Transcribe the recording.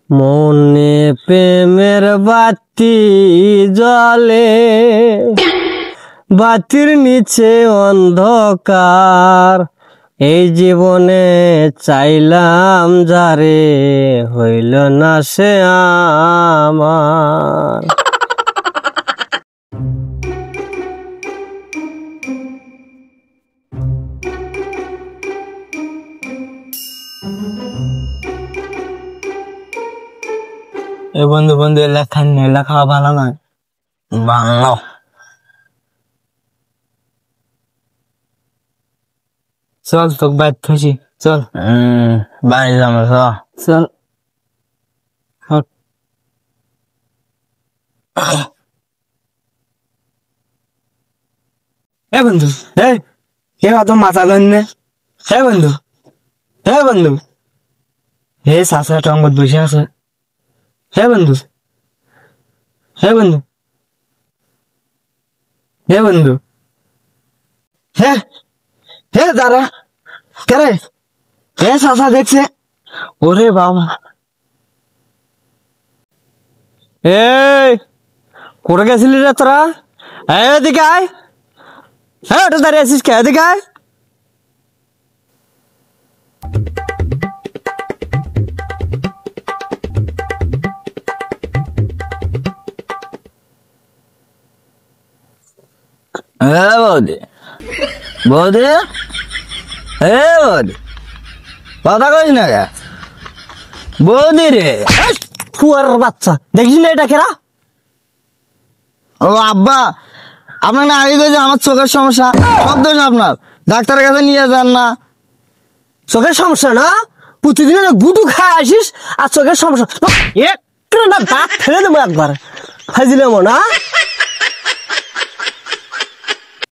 মনে প্রেমের বাতি জ্বলে, বাতির নিচে অন্ধকার। এই জীবনে চাইলাম যারে, হইল না সে আমার। এ বন্ধু বন্ধু এলা খাওয়া ভালো নয়। ভালো চল তোকে বাইর থুসি, চল বাড়ি যাবো চল। এ বন্ধু হে কে অত মাথা ধরনে? হে বন্ধু, হে বন্ধু, হে চাষা টঙ্গত বসে আছে। হে বন্ধু, হে বন্ধু, হে বন্ধু, হে হে দাঁড়া কে? হে চাষা দেখছে। ওরে বাবা, এই করে গেছিলি রে তোরা? এদিকে আয়। হ্যাঁ ওটা দাঁড়িয়ে আছিস কে? এদিকে আয়। বৌদি বৌদি, বৌদি কথা কইস না কে? বৌদি রে ফুয়ার বাচ্চা, দেখিস না এটা কেরা? ও আব্বা, আপনার না আগে কইছে আমার চোখের সমস্যা, সব দোষ আপনার। ডাক্তারের কাছে নিয়ে যান না। চোখের সমস্যা না? প্রতিদিন গুটু খায় আসিস আর চোখের সমস্যা। একটু না দাঁত ফেলে দেবো একবার, ফাইজিলে মো না।